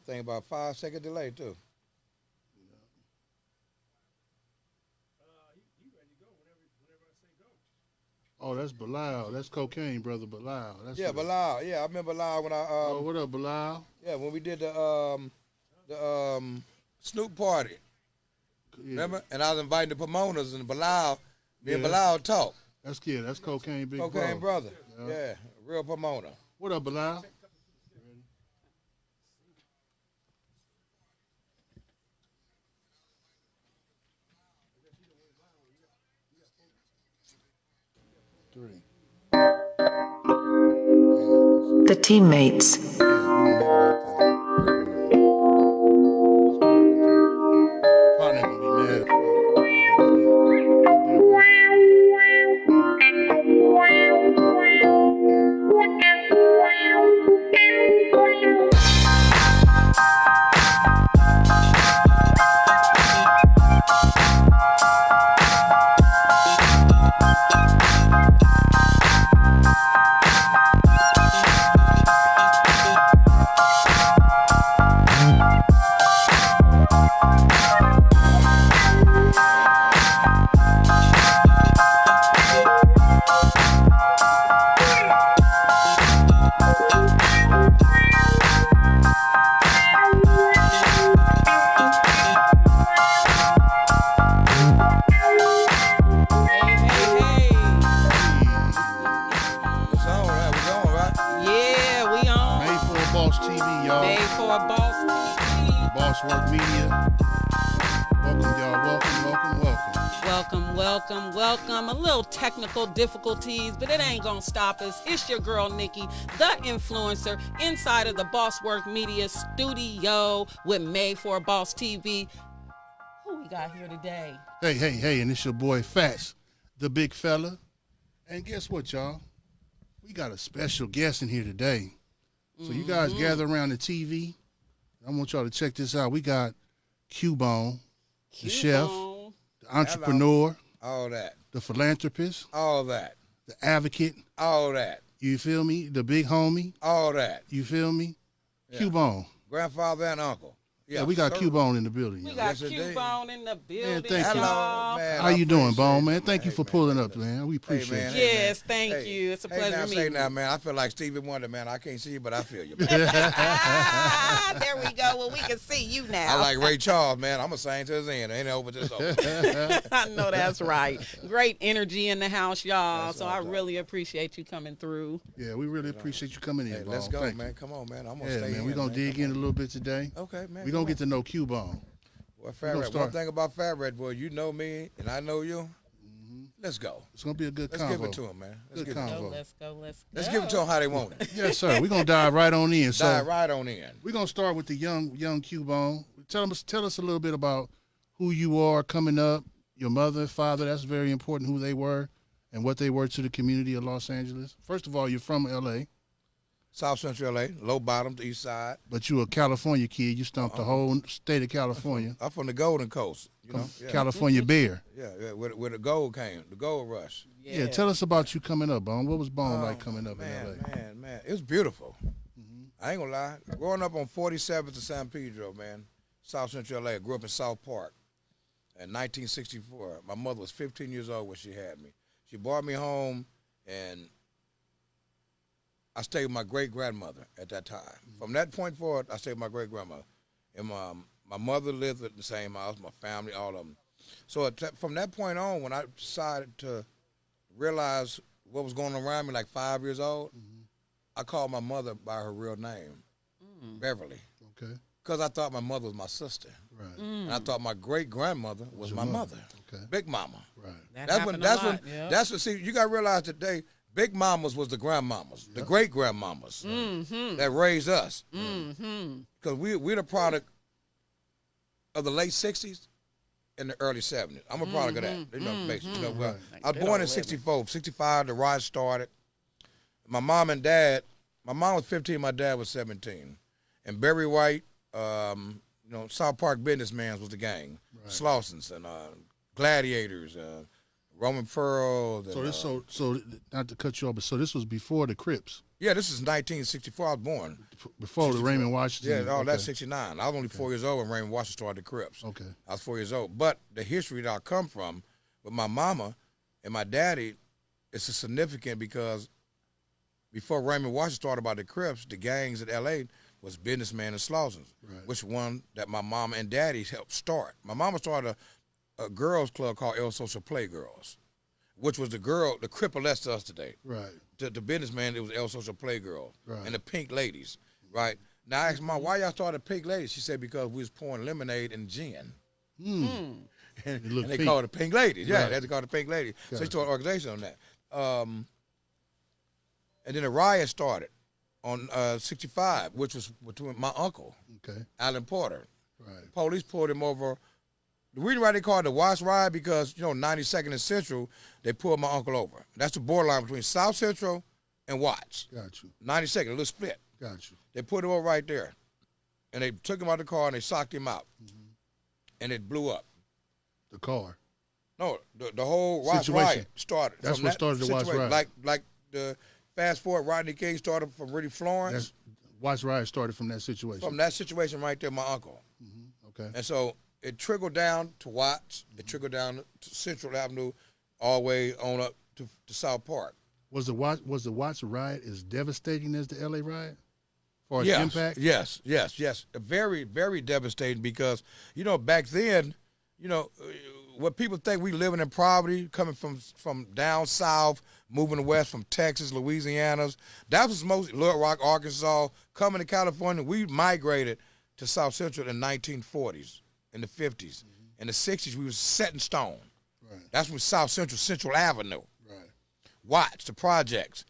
think about 5 second delay too. Oh, that's Bilal. That's cocaine, brother Bilal. That's Yeah, Bilal. Yeah, I remember Bilal when I Oh, what up, Bilal? yeah, when we did the Snoop party. Yeah. Remember? And I was inviting the promoters and Bilal, me and Yeah. Bilal talk. That's cocaine, big Cocaine bro. brother. Yeah, real promoter. What up, Bilal? Three. The teammates. Partner gonna be mad. It's on, right? We going, right? Yeah, we on. Made for a Boss TV, y'all. Made for a Boss TV. Boss Work Media. Welcome, y'all. Welcome. A little technical difficulties, but it ain't gonna stop us. It's your girl, Nikki, the influencer, inside of the Boss Work Media studio with Made for a Boss TV. Who we got here today? Hey, and it's your boy Fats, the big fella. And guess what, y'all? We got a special guest in here today. So you guys gather around the TV. I want y'all to check this out. We got Q-Bone, the chef, the entrepreneur, All that. the philanthropist, All that. the advocate. All that. You feel me? The big homie. All that. You feel me? Yeah. Q-Bone. Grandfather and uncle. Yeah, we got sir. Q-Bone in the building. We y'all. got Yes, indeed. Q-Bone in the building, thank you. y'all. Hello, man. How I you doing, appreciate Bone, it. man? Thank you for Hey, pulling man. up, man. We appreciate man. you. Yes, thank Hey, you. It's a Hey, pleasure now to say meet you. now, man. I feel like Stevie Wonder, man. I can't see you, but I feel you. There we go. Well, we can see you now. I like Ray Charles, man. I'm going to sing to his end. Ain't it over to this over. I know that's right. Great energy in the house, y'all. That's So what I I'm really appreciate you coming through. Yeah, we really appreciate you coming in, Hey, Bone. let's go, Thank you. man. Come on, man. I'm going to Yeah, stay man, in. we're going to dig Come in a on. little bit today. Okay, man. We're going to get to know Q-Bone. Well, gonna Fat Red, start- one thing about Fat Red, boy, you know me and I know you. Let's go. It's going to be a good Let's convo. give it to him, man. Let's Good give it to convo. him. Let's go. Let's give it to them how they want it. Yes, sir. We're going to dive right on in. So Dive right on in. we're going to start with the young Q-Bone. Tell us a little bit about who you are coming up, your mother, father. That's very important, who they were and what they were to the community of Los Angeles. First of all, you're from L.A., South Central LA, low bottom, the east side. but you're a California kid. You stumped the whole state of California. I'm from the Golden Coast. You know? Yeah. California Bear. Yeah, where the gold came, the gold rush. Yeah, tell us about you coming up, Bone. What was Bone like coming up man, in L.A.? Man, it was beautiful. I ain't gonna lie. Growing up on 47th to San Pedro, man, South Central LA. I grew up in South Park in 1964. My mother was 15 years old when she had me. She brought me home, and I stayed with my great-grandmother at that time. From that point forward, I stayed with my great-grandmother. And my mother lived in the same house, my family, all of them. So from that point on, when I decided to realize what was going on around me, like 5 years old, I called my mother by her real name, Beverly, Okay, because I thought my mother was my sister. right. And I thought my great-grandmother was my mother, Okay, Big Mama. right. That's when. That's what, see, you got to realize today, Big Mamas was the grandmamas, the great-grandmamas that raised us. Because we're the product of the late 60s and the early 70s. I'm a product of that. You know, well, I was born in 64, 65, the rise started. My mom and dad, my mom was 15, my dad was 17. And Barry White, South Park Businessmans was the gang. Slausons and Gladiators, Roman Pearl. So not to cut you off, but so this was before the Crips. Yeah, this is 1964. I was born. Before the Raymond Washington. Yeah, that's 69. I was only 4 years old when Raymond Washington started the Crips. Okay. I was 4 years old. But the history that I come from with my mama and my daddy, it's significant because before Raymond Washington started about the Crips, the gangs in L.A. was Businessman and Slaughters, which one that my mama and daddy helped start. My mama started a girls' club called El Social Playgirls, which was the Cripplets to us today. Right. The businessman, it was El Social Playgirls. Right. And the Pink Ladies, right? Now I asked Mom, why y'all started Pink Ladies? She said because we was pouring lemonade and gin. And they called it Pink Ladies. Yeah, Right. they called it Pink Ladies. So Got they it. started an organization on that. And then the riot started on 65, which was between my uncle, Okay. Alan Porter. Right. Police pulled him over. The reason why they called it the Watts riot because, 92nd and Central, they pulled my uncle over. That's the borderline between South Central and Watts. Got you. 92nd, a little split. Got you. They put him over right there. And they took him out of the car and they socked him out. And it blew up. The car. No, the whole Watts Situation. riot started. That's from what that started the Watts situation. riot. Like the fast forward, Rodney King started from Rudy Florence. Watts riot started from that situation. From that situation right there, my uncle. Okay. And so it trickled down to Watts. It trickled down to Central Avenue, all the way on up to South Park. Was the Watts riot as devastating as the LA riot? As far as Yes, impact? yes. Very, very devastating because, back then, what people think we living in poverty, coming from down south, moving west from Texas, Louisiana. That was mostly Little Rock, Arkansas. Coming to California, we migrated to South Central in the 1940s, in the 50s. In the 60s, we was set in stone. Right. That's when Central Avenue. Right. Watch the projects.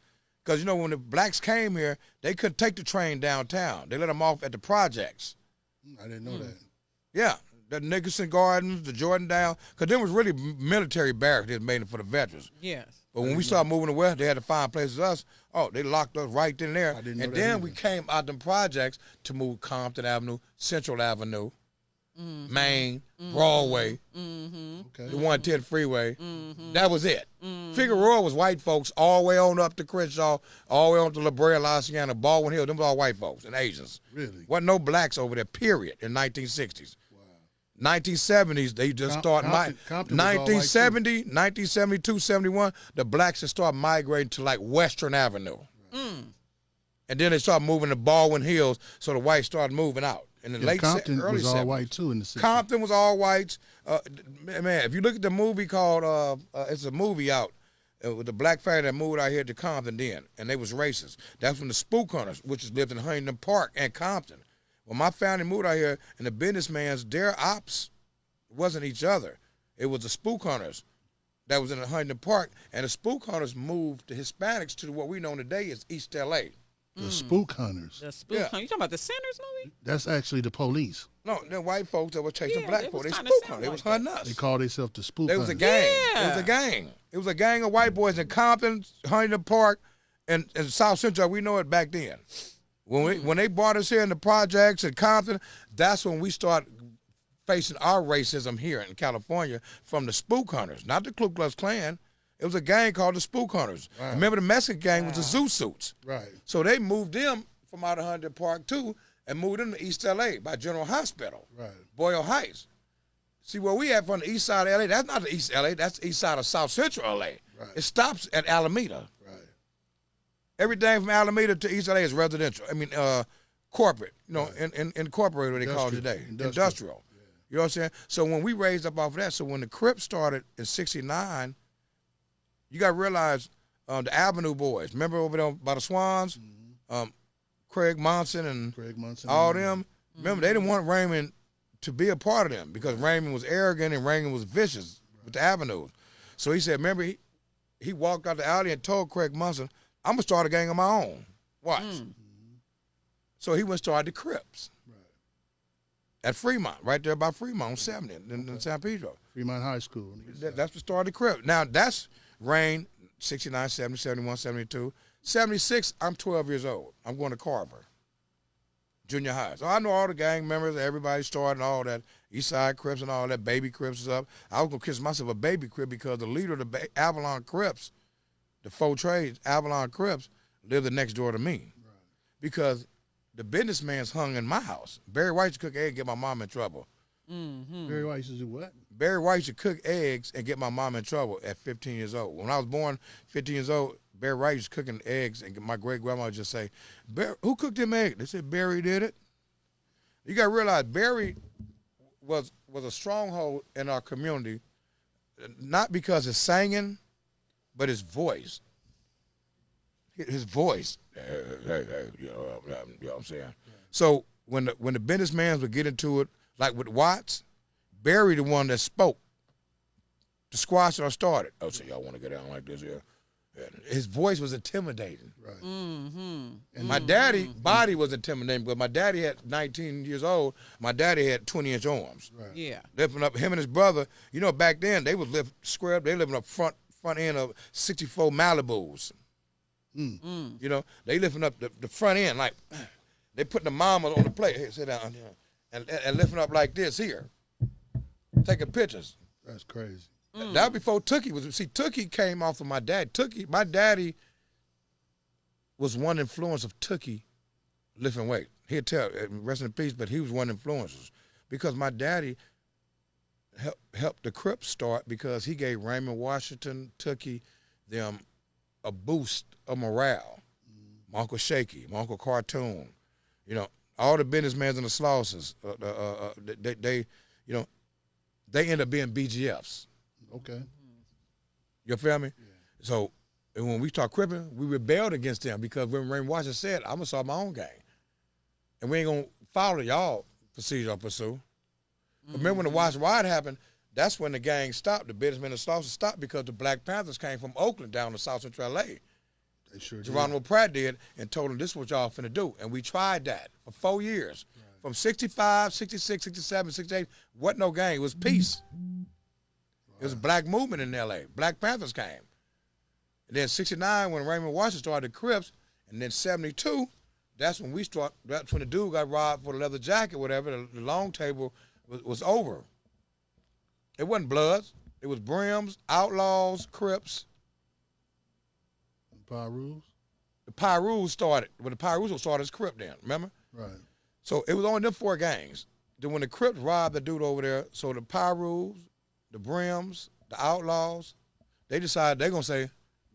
Because, when the blacks came here, they couldn't take the train downtown. They let them off at the projects. I didn't know that. Yeah, the Nicholson Gardens, the Jordan Down, because there was really military barracks that made it for the veterans. Yes. But when we started moving to west, they had to find places us. Oh, they locked us right then and there. I didn't know And that then either. we came out them projects to move Compton Avenue, Central Avenue, Main, Broadway, Okay. the 110 freeway. That was it. Figueroa was white folks all the way on up to Crenshaw, all the way on to La Brea, La Cienega, Baldwin Hill. Them was all white folks and Asians. Really? Wasn't no blacks over there, period, in 1960s. 1970s, they just started. Compton was all white, too. 1972, 71, the blacks just started migrating to like Western Avenue. And then they started moving to Baldwin Hills, so the whites started moving out. In the late Compton early was all 70s. white too in the 60s. Compton was all whites. Man, if you look at the movie called, it's a movie out with the black family that moved out here to Compton then, and they was racist. That's when the Spook Hunters, which lived in Huntington Park and Compton. When my family moved out here, and the businessmen's, their ops wasn't each other. It was the Spook Hunters that was in Huntington Park, and the Spook Hunters moved the Hispanics to what we know today as East L.A. The Spook Hunters. The spook. Yeah. You talking about the Sinners movie? That's actually the police. No, they're white folks that were chasing Yeah, black they folks. was They kinda spook sound hunters. They was like hunting that. us. They call themselves the Spook They was a Hunters. gang. Yeah. It was a gang. It was a gang of white boys in Compton, Huntington Park, and South Central. We know it back then. When they brought us here in the projects in Compton, that's when we started facing our racism here in California from the Spook Hunters, not the Ku Klux Klan. It was a gang called the Spook Hunters. Wow. Remember the Mexican gang was the Zoo Suits. Right. So they moved them from out of Huntington Park too and moved them to East LA by General Hospital. Right. Boyle Heights. See, where we at from the east side of LA, that's not the East LA, that's the east side of South Central LA. Right. It stops at Alameda. Right. Everything from Alameda to East LA is residential. I mean, corporate, incorporated, what they call it today. Industrial. You know what I'm saying? So when we raised up off of that, so when the Crips started in 69, you got to realize the Avenue Boys, remember over there by the Swans? Craig Monson and Craig Munson. all them. Remember, they didn't want Raymond to be a part of them because Raymond was arrogant and Raymond was vicious with the Avenues. So he said, remember, he walked out the alley and told Craig Munson, I'm going to start a gang of my own. Watch. So he went and started the Crips at Fremont, right there by Fremont, on 70 in San Pedro. Fremont High School. That's the start of the Crips. Now, that's reigned 69, 70, 71, 72. 76, I'm 12 years old. I'm going to Carver, junior high. So I know all the gang members, everybody started and all that, East Side Crips and all that, Baby Crips is up. I was going to kiss myself a Baby Crip because the leader of the Avalon Crips, the four trades, Avalon Crips, lived the next door to me. Right. Because the businessman's hung in my house. Barry White used to cook eggs and get my mom in trouble. Mm-hmm. Barry White used to do what? Barry White used to cook eggs and get my mom in trouble at 15 years old. When I was born, 15 years old, Barry White was cooking eggs, and my great-grandma would just say, who cooked them eggs? They said, Barry did it. You got to realize Barry was a stronghold in our community, not because his singing, but his voice. His voice. You know what I'm saying? So when the businessmen would get into it, like with Watts, Barry the one that spoke. The squash that started. Oh, so y'all want to get down like this here? His voice was intimidating. Right. Mm-hmm. And my daddy body was intimidating, but my daddy had 19 years old. My daddy had 20-inch arms. Right. Yeah. Lifting up him and his brother. You know, back then they was square up. They living up front end of 64 Malibus. You know, they lifting up the front end like they putting the mama on the plate. Hey, sit down here, and lifting up like this here, taking pictures. That's crazy. That was before Tookie was. See, Tookie came off of my dad. My daddy was one influence of Tookie lifting weight. He'll tell, rest in peace, but he was one influences because my daddy helped the Crips start because he gave Raymond Washington, Tookie, them a boost of morale. My Uncle Shaky, my Uncle Cartoon, you know, all the businessmen and the Slauses, they end up being BGFs. Okay. You feel me? Yeah. So when we start cripping, we rebelled against them because when Raymond Washington said, I'm going to start my own gang. And we ain't going to follow y'all procedure or pursue. Remember when the Watch Wide happened, that's when the gang stopped. The businessmen and Slauson stopped because the Black Panthers came from Oakland down to South Central L.A. They sure did. Geronimo Pratt did and told them this is what y'all finna do. And we tried that for 4 years. Right. From 65, 66, 67, 68, wasn't no gang. It was peace. It was a black movement in L.A. Black Panthers came. And then 69, when Raymond Washington started the Crips, and then 72, that's when that's when the dude got robbed for the leather jacket, whatever. The long table was over. It wasn't Bloods. It was Brims, Outlaws, Crips. Pyrus? The Pyrus started. When the Pyrus started as Crip then, remember? Right. So it was only them 4 gangs. Then when the Crips robbed the dude over there, so the Pyrus, the Brims, the Outlaws, they decided they're going to say,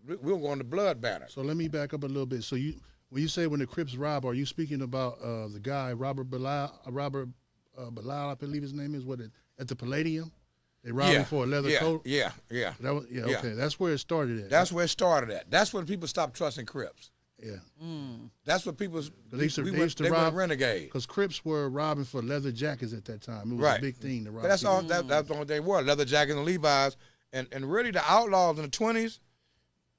we're going to go on the blood banner. So let me back up a little bit. So when you say when the Crips rob, are you speaking about the guy, Robert Bilal, I believe his name is, at the Palladium? They robbed him for a leather coat? Yeah. Okay. That's where it started at. That's where it started at. That's when people stopped trusting Crips. Yeah. That's what people, they used to rob, went renegade. Because Crips were robbing for leather jackets at that time. It was a big thing to rob. But that's all. That's the only thing they were, leather jackets and Levi's. And really the Outlaws in the 20s,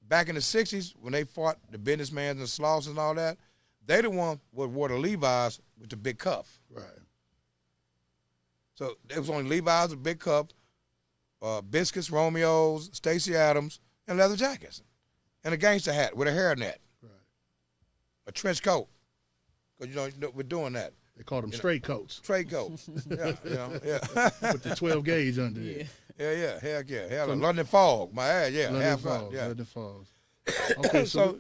back in the 60s, when they fought the businessmen and the Slauson and all that, they the one who wore the Levi's with the big cuff. Right. So it was only Levi's with big cuff, Biscuits, Romeos, Stacey Adams, and leather jackets. And a gangster hat with a hairnet. Right. A trench coat. Because, we're doing that. They called them straight coats. Straight coats. Yeah. With the 12 gauge under it. Yeah. Heck yeah. Hell, London Fog. My ass, yeah. London Fog. Okay, so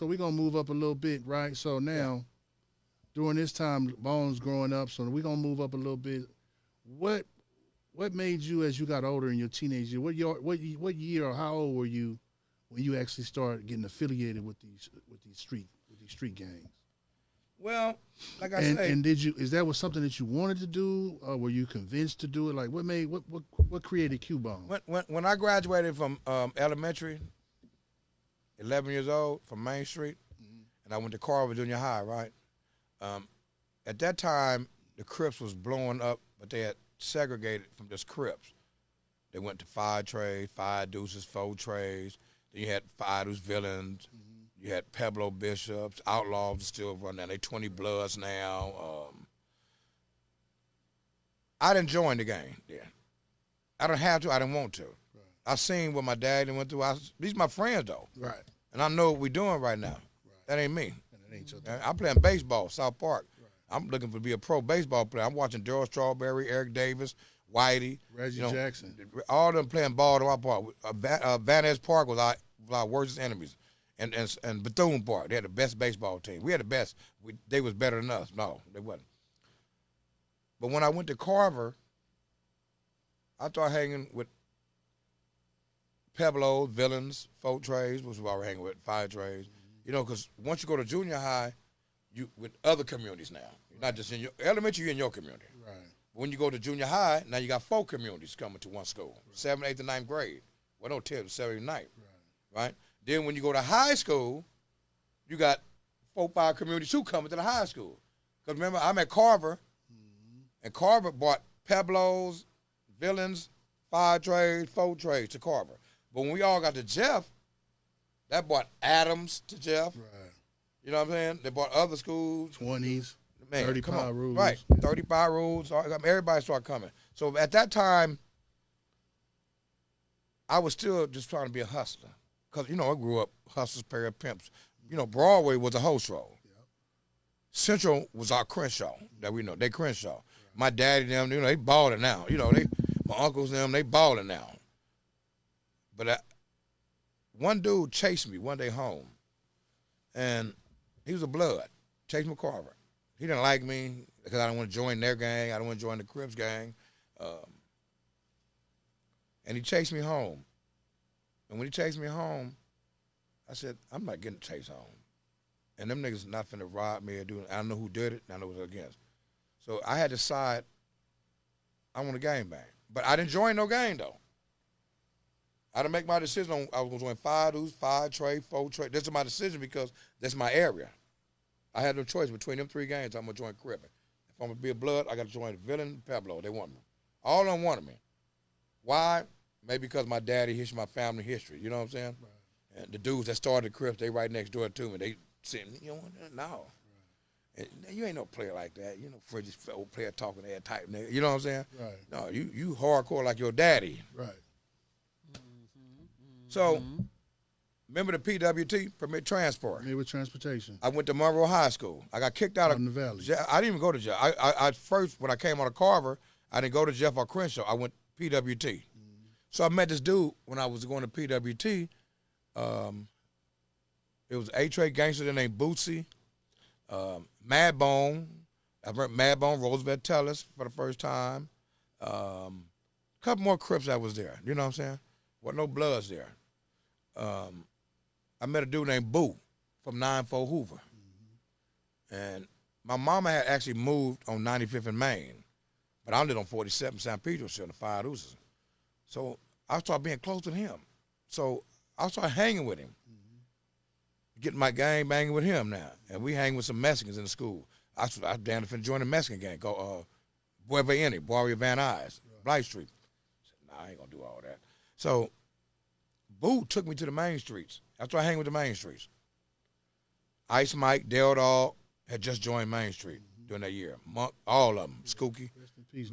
we're going to move up a little bit, right? So now, during this time, Bones growing up, so we're going to move up a little bit. What made you, as you got older in your teenage year, what year or how old were you when you actually started getting affiliated with these street gangs? Well, like I say, and is that was something that you wanted to do, or were you convinced to do it? Like what created Q-Bone? When I graduated from elementary, 11 years old, from Main Street, and I went to Carver Junior High, right? At that time, the Crips was blowing up, but they had segregated from just Crips. They went to 5 trades, 5 deuces, 4 trades. Then you had 5 deuce villains. You had Pueblo Bishops, Outlaws still running down. They 20 Bloods now. I didn't join the gang then. I don't have to. I didn't want to. Right. I seen what my dad went through. These are my friends, though. Right. And I know what we're doing right now. Right. That ain't me. And it ain't your thing. I'm playing baseball, South Park. Right. I'm looking to be a pro baseball player. I'm watching Darryl Strawberry, Eric Davis, Whitey. Reggie Jackson. All of them playing ball to my park. Van Ness Park was our worst enemies. and Bethune Park. They had the best baseball team. We had the best. They was better than us. No, they wasn't. But when I went to Carver, I started hanging with Pueblos, Villains, folk trades, which we already hanging with, fire trades. You know, because once you go to junior high, you with other communities now. You're not just in your elementary, you're in your community. Right. When you go to junior high, now you got 4 communities coming to one school, 7th, 8th, and 9th grade. Well, no, 10th, 7th, and 9th, right? Then when you go to high school, you got 4, 5 communities who coming to the high school. Because remember, I'm at Carver, and Carver bought Pueblos, Villains, fire trades, folk trades to Carver. But when we all got to Jeff, that brought Adams to Jeff. Right. You know what I'm saying? They bought other schools. 20s, Man, 35 rules. Right, 35 rules. Everybody started coming. So at that time, I was still just trying to be a hustler. Because, you know, I grew up hustlers, pair of pimps. You know, Broadway was a host role. Yep. Central was our Crenshaw that we know. They Crenshaw. Right. My daddy, them, you know, they balling now. You know, my uncles, them, they balling now. But one dude chased me one day home, and he was a blood. Chased McCarver. He didn't like me because I didn't want to join their gang. I didn't want to join the Crips gang. And he chased me home. And when he chased me home, I said, I'm not getting chased home. And them niggas not finna rob me or do it. I know who did it, and I know what it was against. So I had to decide I want a gang bang. But I didn't join no gang, though. I had to make my decision on I was going to join 5 dudes, 5 trade, 4 trade. This is my decision because that's my area. I had no choice between them 3 gangs. I'm going to join Crip. If I'm going to be a blood, I got to join Villain, Pueblo. They want me. All of them wanted me. Why? Maybe because my daddy history, my family history. You know what I'm saying? Right. And the dudes that started Crips, they right next door to me. They said, you know, no. Right. And you ain't no player like that. You know, Fridge's old player talking that type nigga. You know what I'm saying? Right. No, you hardcore like your daddy. Right. So, remember the PWT, Permit Transport? Me with transportation. I went to Monroe High School. I got kicked out of the valley. I didn't even go to jail. I first, when I came out of Carver, I didn't go to Jeff or Crenshaw. I went PWT. Mm-hmm. So I met this dude when I was going to PWT. It was a trade gangster named Bootsy, Madbone. I met Madbone, Roosevelt Tellis for the first time. A couple more Crips that was there. You know what I'm saying? Wasn't no Bloods there. I met a dude named Boo from 9-4 Hoover. Mm-hmm. And my mama had actually moved on 95th and Main, but I lived on 47th San Pedro Street in the Five Deuces. So I started being close to him. So I started hanging with him, getting my gang banging with him now. And we hang with some Mexicans in the school. I damn near finna join the Mexican gang called Bueva Boria Van Nuys, Blight Street. I said, nah, I ain't gonna do all that. So Boo took me to the main streets. That's why I hang with the main streets. Ice Mike, Dale Dog had just joined Main Street during that year. Monk, all of them. Skookie,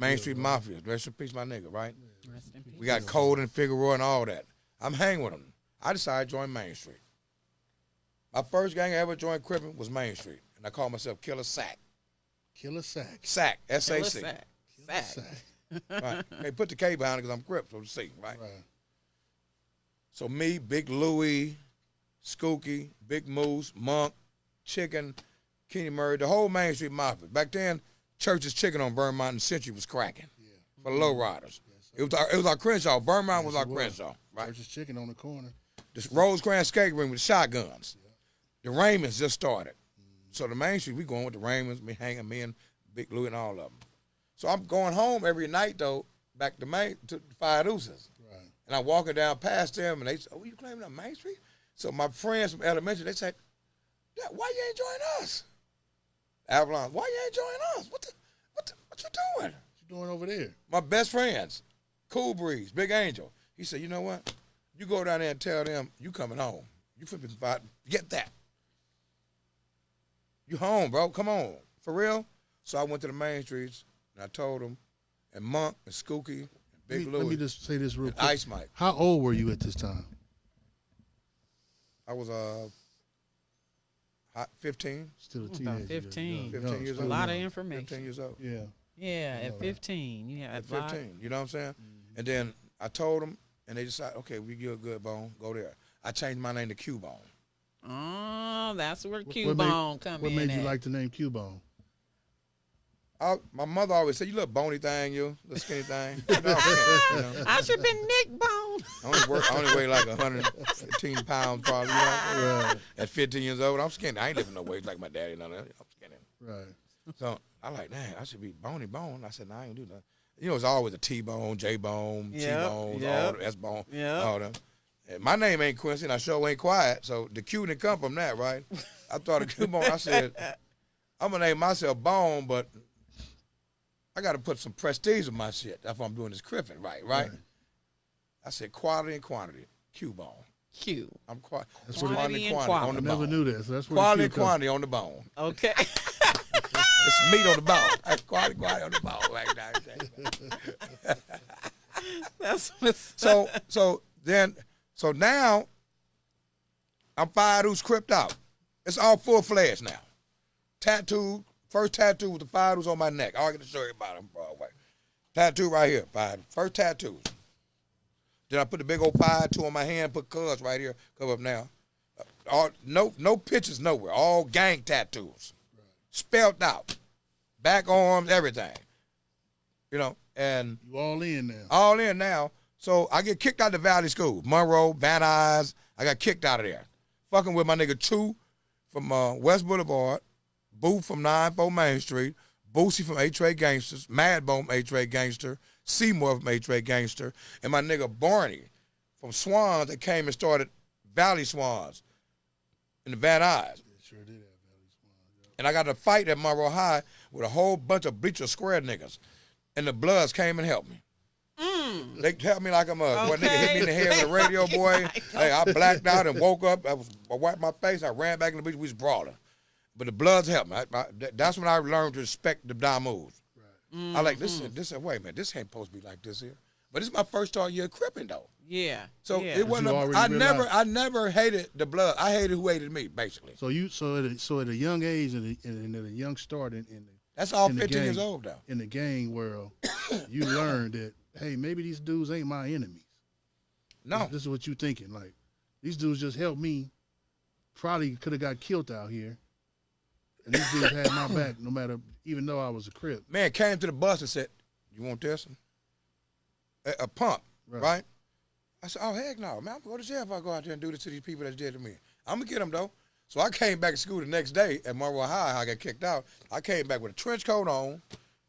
Main Street Mafia. Rest in peace, my nigga, right? Rest in peace. We got Cole and Figueroa and all that. I'm hanging with them. I decided to join Main Street. My first gang I ever joined Crippin' was Main Street, and I called myself Killer Sack. Killer Sack. Sack, S-A-C. Sack. Right. They put the K behind it because I'm Crip, so to see, right? So me, Big Louie, Skookie, Big Moose, Monk, Chicken, Kenny Murray, the whole Main Street Mafia. Back then, Church's Chicken on Vermont and Century was cracking for the low riders. Yes, it was our Crenshaw. Vermont was our Crenshaw, right? Church's Chicken on the corner. The Rosecrans skate ring with shotguns. Yeah. The Raymonds just started. So the Main Street, we going with the Raymonds, me and Big Louie and all of them. So I'm going home every night, though, back to the Five Deuces. And I'm walking down past them, and they say, oh, you claiming on Main Street? So my friends from elementary, they said, yeah, why you ain't join us? Avalon, why you ain't join us? What you doing? What you doing over there? My best friends, Cool Breeze, Big Angel. He said, you know what? You go down there and tell them you coming home. You flipping fight. Get that. You home, bro. Come on. For real? So I went to the Main Streets, and I told them, and Monk and Skookie, Big Louie. Let me just say this real quick. Ice Mike. How old were you at this time? I was 15. Still a teenager. About 15. 15 years old. A lot of information. 15 years old. Yeah. Yeah, at 15. You had at 15. You know what I'm saying? Mm-hmm. And then I told them, and they decided, okay, we get a good bone. Go there. I changed my name to Q-Bone. Oh, that's where What Cubone come in. What made you at. like the name Cubone? My mother always said, "You little bony thing, you little skinny thing." You know, you know. I should have been Nick Bone. I only weigh like 115 pounds, probably. You know? Right. At 15 years old, I'm skinny. I ain't lifting no weight like my daddy. None of that. I'm skinny. Right. So I like, dang, I should be bony bone. I said, no, I ain't do nothing. You know, it's always a T-bone, J-bone, T-bone, all the S-bone, all them. And my name ain't Quincy, and I sure ain't quiet, so the Q didn't come from that, right? I thought of Q-bone. I said, I'm going to name myself Bone, but I got to put some prestige in my shit. That's why I'm doing this cripping, right? I said quality and quantity, Q-bone. Q. I'm That's quality and what quantity on I the never bone. knew that. So that's where Quality the and Q comes. quantity on the bone. Okay. It's meat on the bone. That's quality on the bone right now. That's what's So now I'm 5 who's cripped out. It's all full-fledged now. Tattoo, first tattoo with the 5 who's on my neck. I'll get to show you about them Broadway. Tattoo right here, 5. First tattoos. Then I put the big old 5-2 on my hand, put cuz right here, cover up now. No pictures nowhere, all gang tattoos. Spelled out. Back arms, everything. You know, and You all in now. all in now. So I get kicked out of the Valley School. Monroe, Van Nuys, I got kicked out of there. Fucking with my nigga Chew from West Boulevard, Booth from 94 Main Street, Boosie from A-Trade Gangsters, Madbone from A-Trade Gangster, Seymour from A-Trade Gangster, and my nigga Barney from Swans that came and started Valley Swans in the Van Nuys. Sure did have Valley Swan. And I got to fight at Monroe High with a whole bunch of bleacher square niggas. And the Bloods came and helped me. They helped me like I'm a what nigga hit me in the head with a radio boy. Hey, I blacked out and woke up. I wiped my face. I ran back in the beach. We was brawling. But the Bloods helped me. That's when I learned to respect the dime moves. I like this. Wait a minute, this ain't supposed to be like this here. But this is my first start year cripping though. Yeah. So yeah. it wasn't. you already I realized- never hated the Blood. I hated who hated me, basically. So at a young age and at a young start in That's all in the 15 years gang- old though. in the gang world, you learned that hey, maybe these dudes ain't my enemies. No. This is what you thinking. Like these dudes just helped me. Probably could have got killed out here. And these dudes had my back no matter, even though I was a Crip. Man came to the bus and said, "You want this?" A pump, right? I said, "Oh heck no, man! I'm gonna go to jail if I go out there and do this to these people that did to me. I'm gonna get them though." So I came back to school the next day at Monroe High. I got kicked out. I came back with a trench coat on,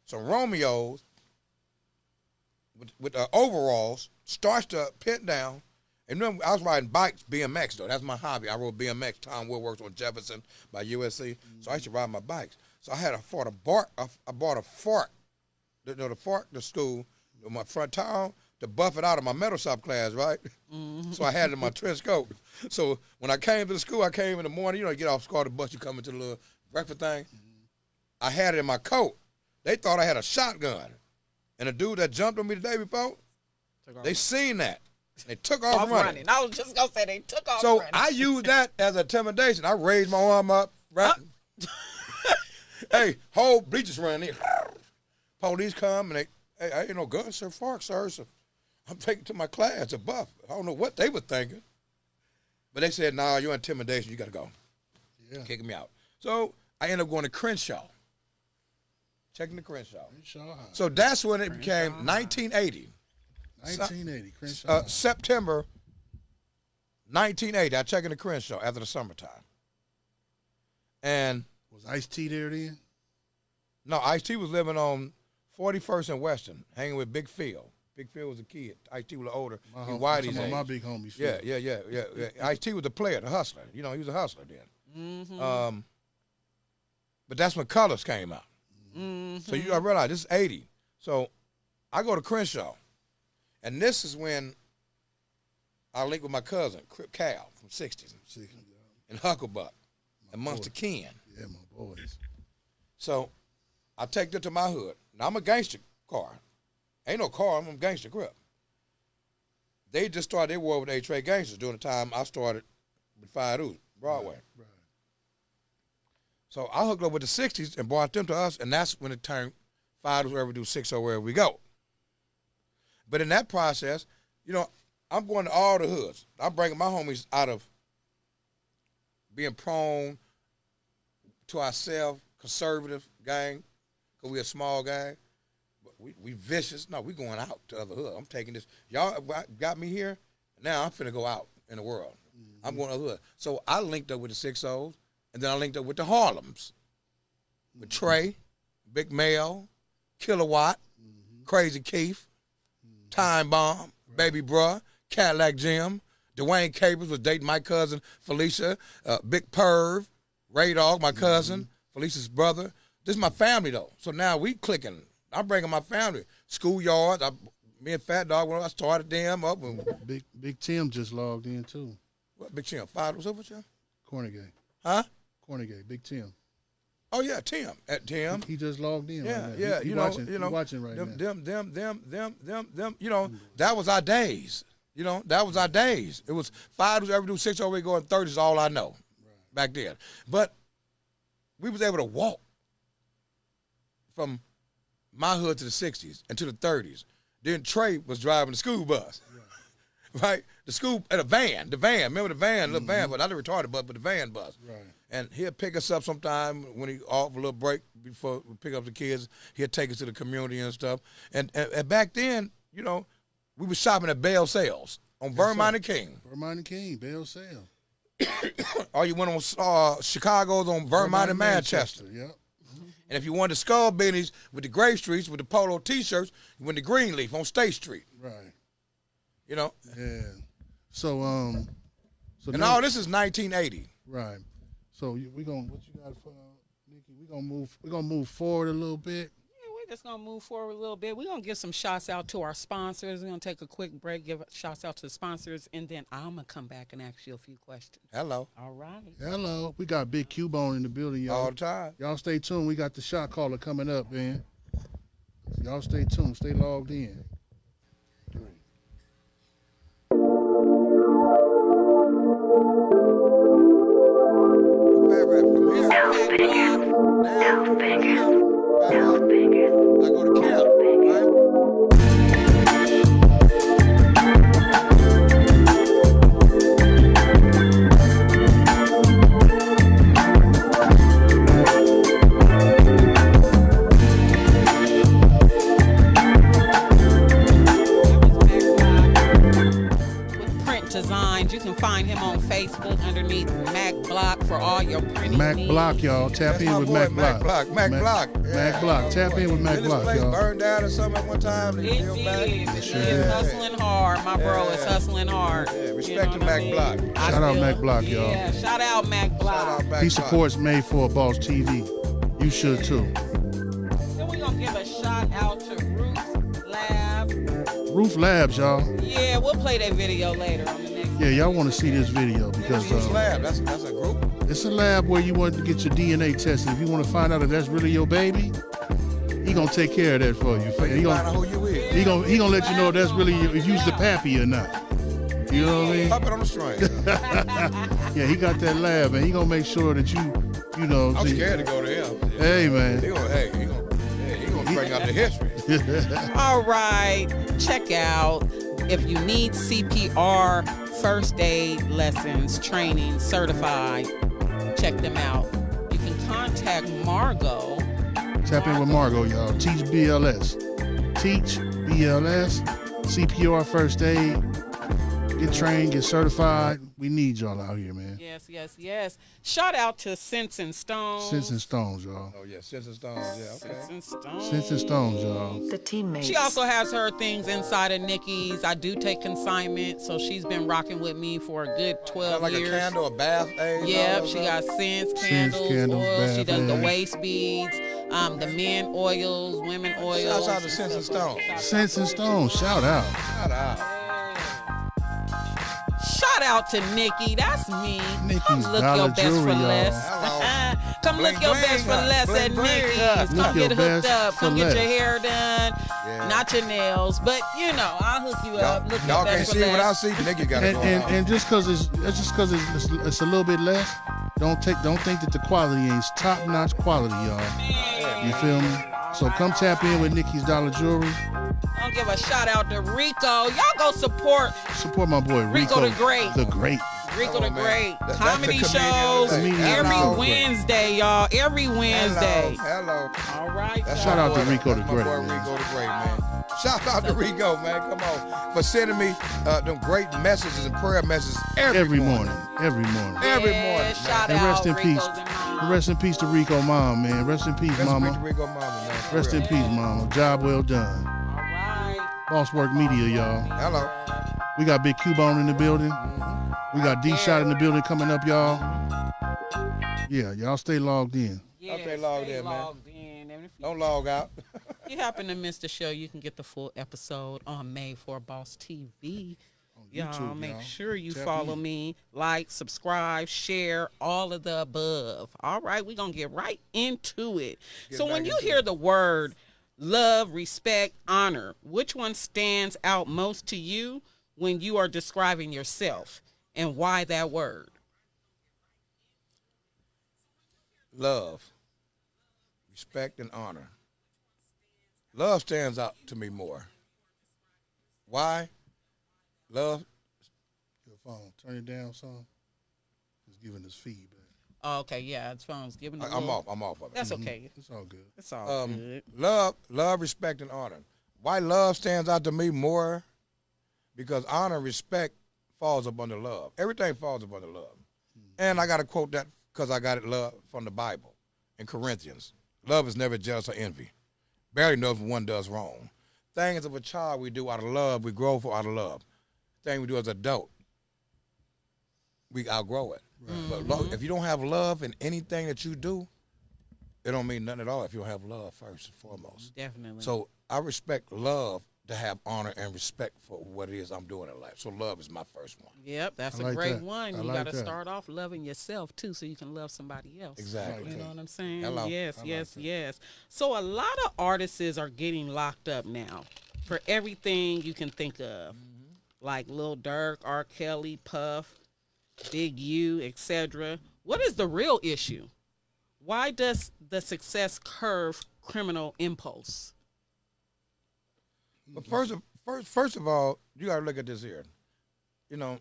some Romeos, with overalls, starched up, pinned down. And then I was riding bikes, BMX though. That's my hobby. I rode BMX. Tom Woodworks on Jefferson by USC. So I used to ride my bikes. So I bought a fork, the fork to school, with my front tire to buff it out of my metal shop class, right? So I had it in my trench coat. So when I came to the school, I came in the morning, you get off school, the bus, you come into the little breakfast thing. I had it in my coat. They thought I had a shotgun. And the dude that jumped on me the day before, they seen that. They took off running. I was just going to say they took off So running. I used that as intimidation. I raised my arm up, right? Hey, whole bleachers running in. Police come and hey, I ain't no gun, sir, fork, sir. So I'm taking to my class, a buff. I don't know what they were thinking. But they said, nah, you're intimidation. You got to go. Yeah. Kicking me out. So I ended up going to Crenshaw. Checking the Crenshaw. So that's when it became 1980. 1980, Crenshaw. September 1980. I checked in the Crenshaw after the summertime. And Was Ice-T there then? no, Ice-T was living on 41st and Western, hanging with Big Phil. Big Phil was a kid. Ice-T was older. He Whitey's age. My big homies. Yeah. Ice-T was the player, the hustler. He was a hustler then. But that's when Colors came out. So I realized this is 80. So I go to Crenshaw. And this is when I linked with my cousin, Crip Cal from 60s. And Hucklebuck. And Monster Ken. Yeah, my boys. So I take them to my hood. Now I'm a gangster car. Ain't no car, I'm a gangster Crip. They just started their war with A-Trade Gangsters during the time I started with 5 Broadway. Right. So I hooked up with the 60s and brought them to us, and that's when it turned 5 wherever we do, 6 wherever we go. But in that process, I'm going to all the hoods. I'm bringing my homies out of being prone to ourselves, conservative gang, because we a small gang. But we vicious. No, we going out to other hood. I'm taking this. Y'all got me here. Now I'm finna go out in the world. I'm going to other hood. So I linked up with the 6-0s, and then I linked up with the Harlems, with Trey, Big Mel, Kilowatt, Crazy Keith, Time Bomb, Baby Bruh, Cadillac Jim, Dwayne Capers was dating my cousin Felicia, Big Perv, Ray Dog, my cousin, Felicia's brother. This is my family though. So now we clicking. I'm bringing my family. Schoolyards. Me and Fat Dog, when I started them up. Big Tim just logged in too. What, Big Tim? What's up with you? Cornegay. Huh? Cornegay. Big Tim. Oh yeah, Tim. At Tim. He just logged in. Yeah, right now. yeah. He You know, watching right now. Them. You know, that was our days. You know, that was our days. It was 5 every do 6 we going 30 is all I know back then. But we was able to walk from my hood to the 60s and to the 30s. Then Trey was driving the school bus, right? The school at a van, Remember the van, little van, but not the retarded bus, but the van bus. Right. And he'll pick us up sometime when he off a little break before we pick up the kids. He'll take us to the community and stuff. And back then, you know, we was shopping at Bell Sales on Vermont and King. Vermont and King, Bell Sale. Or you went on Chicago's on Vermont and Manchester. Yep. And if you wanted the skull beanies with the gray streets with the polo T-shirts, you went to Greenleaf on State Street. Right. You know. Yeah. So and all this is 1980. Right. So we gonna what you got for Nikki? We gonna move forward a little bit. Yeah, we're just gonna move forward a little bit. We're gonna give some shouts out to our sponsors. We're gonna take a quick break, give shouts out to the sponsors, and then I'm gonna come back and ask you a few questions. Hello. All right. Hello. We got Big Cubone in the building, y'all. All the time. Y'all stay tuned. We got the shot caller coming up, man. Y'all stay tuned. Stay logged in. I go to camp, right? With print designs, you can find him on Facebook underneath Mac Block for all your printing Mac needs. Block, y'all. Tap That's in my with boy, Mac Mac Block. Block. Mac Block. Mac Block. Tap in with Mac Didn't Block, this place y'all. burned down or something at one time? It did. He sure is did. hustling hard. My bro is hustling hard. Yeah, respect You know to what Mac I mean? Block. I Shout out feel- Mac Block, y'all. Yeah, shout out Mac Block. Shout out Mac He Block. supports Made for a Boss TV. You should too. Then we're going to give a shout out to Roof Lab. Roof Labs, y'all. Yeah, we'll play that video later on the next. Yeah, y'all want to see this video because Who's Lab? That's a group. it's a lab where you want to get your DNA tested. If you want to find out if that's really your baby, he gonna take care of that for you. So He you gonna, find out who you is. he gonna let you know if that's really if you's the pappy or not. You know what I mean? Puppet on the string. Yeah, he got that lab, and he gonna make sure that you know. I'm see- scared to go to him. Hey man. He gonna bring out the history. All right, check out if you need CPR, first aid lessons, training, certified, check them out. You can contact Margot. Tap in with Margot, y'all. Teach BLS. Teach BLS. CPR first aid. Get trained, get certified. We need y'all out here, man. Yes. Shout out to Sense and Stones. Sense and Stones, y'all. Oh yeah, Sense and Stones. Yeah, okay. Sense and Stones. Sense and Stones, y'all. The teammates. She also has her things inside of Nikki's. I do take consignment, so she's been rocking with me for a good 12 Like years. a candle, a bath aid. Yep, all she that got stuff. scents, candles, candles, oils. She bath does the aids. waist beads, the men oils, women oils. Shouts out to Sense and Stones. Sense and Stones, shout out. Shout out. Shout out to Nikki. That's me. Nikki's Come look Dollar your best Jewelry, for y'all. less. Hello. Come Bling, look your bling, best for less bling, at bling. Nikki's. Look Come your get hooked best up. for Come get your less. hair done. Yeah. Not your nails, but you know, I'll hook you up. Look Y'all your can't best see for what I less. see. Nikki got it going on. And just because it's a little bit less, don't think that the quality ain't top notch quality, y'all. You feel me? So come tap in with Nikki's Dollar Jewelry. I'll give a shout out to Rico. Y'all go support Support my boy Rico the Great. The Great. Rico the on, man. Great. That's Comedy the comedian shows of the day. every Hello. Wednesday, y'all. Every Wednesday. Hello. All right. That's Shout my out to boy, Rico the that's Great, My boy man. Rico the Great, man. Shout out to Rico, man. Come on. For sending me them great messages and prayer messages every morning. Every morning. Every Yeah, morning. shout And out rest in Rico's peace. and Mom. And rest in peace to Rico mom, man. Rest in peace, Rest in mama. peace to Rico mama, man. For Rest real. in peace, mama. Job well done. All right. Boss Work Media, y'all. Hello. We got Big Cubone in the building. We got D-Shot in the building coming up, y'all. Yeah, y'all stay logged in. Yeah, stay logged in, man. logged in. And if you, Don't log out. you happen to miss the show, you can get the full episode on Made for Boss TV. Y'all YouTube, make y'all. sure you Tap follow in. me, like, subscribe, share, all of the above. All right, we're going to get right into it. So when back you into hear it. the word love, respect, honor, which one stands out most to you when you are describing yourself, and why that word? Love, respect, and honor. Love stands out to me more. Why? Love. Your phone, turn it down, son. It's giving us feedback. Oh, okay, yeah, it's phone's giving a I'm little- off. I'm off of it. That's okay. It's all good. It's all Um, good. love, respect, and honor. Why love stands out to me more? Because honor and respect falls up under love. Everything falls up under love. And I got to quote that because I got it love from the Bible in Corinthians. Love is never jealous or envy. Barely knows when one does wrong. Things of a child we do out of love, we grow for out of love. Thing we do as adult, we outgrow it. But if you don't have love in anything that you do, it don't mean nothing at all if you don't have love first and foremost. Definitely. So I respect love to have honor and respect for what it is I'm doing in life. So love is my first one. Yep, that's I a like great that. one. I You like got to that. start off loving yourself too, so you can love somebody else. Exactly. You know what I'm saying? Hello. Yes, I like yes, that. yes. So a lot of artists are getting locked up now for everything you can think of, like Lil Durk, R. Kelly, Puff, Big U, etc. What is the real issue? Why does the success curve criminal impulse? But first of all, you got to look at this here. You know,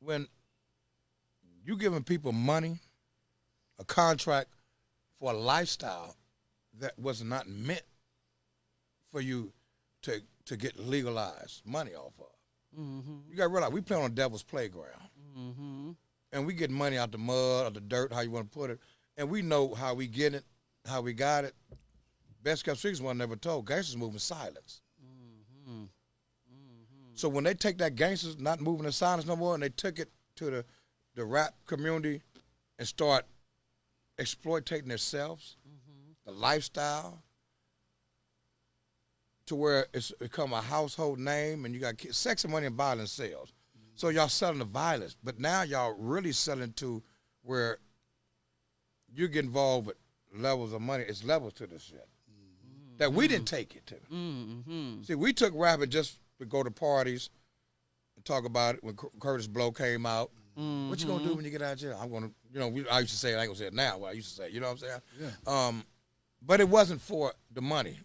when you giving people money, a contract for a lifestyle that was not meant for you to get legalized money off of. You got to realize we play on a devil's playground. And we get money out the mud or the dirt, how you want to put it. And we know how we get it, how we got it. Best kept secrets one never told. Gangsters move in silence. So when they take that gangsters not moving in silence no more, and they took it to the rap community and start exploiting themselves, the lifestyle, to where it's become a household name, and you got sex and money and violence sells. So y'all selling the violence, but now y'all really selling to where you get involved with levels of money. It's levels to this shit that we didn't take it to. See, we took rap and just to go to parties and talk about it when Curtis Blow came out. What you gonna do when you get out of jail? I'm gonna, I used to say it, I ain't gonna say it now, but I used to say it, you know what I'm saying? Yeah. But it wasn't for the money.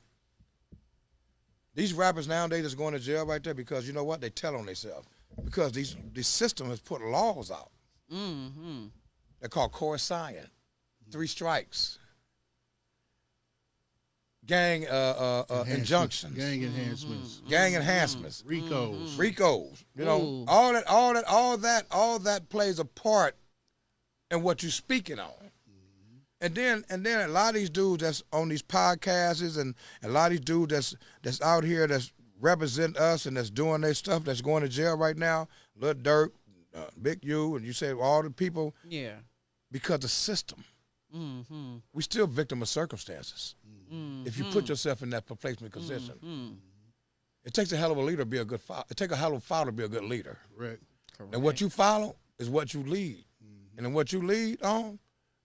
These rappers nowadays is going to jail right there because you know what? They tell on themselves. Because the system has put laws out. They're called coercion, 3 strikes, gang injunctions, Gang enhancements. gang enhancements, Ricos. RICOs. You know, Ooh. all that plays a part in what you're speaking on. And then a lot of these dudes that's on these podcasts and a lot of these dudes that's out here that's represent us and that's doing their stuff that's going to jail right now, Lil Durk, Big U, and you say all the people, Yeah. because the system. We still victim of circumstances. If you put yourself in that placement position, it takes a hell of a leader to be a good father. It takes a hell of a father to be a good leader. Correct. And what you follow is what you lead. And then what you lead on,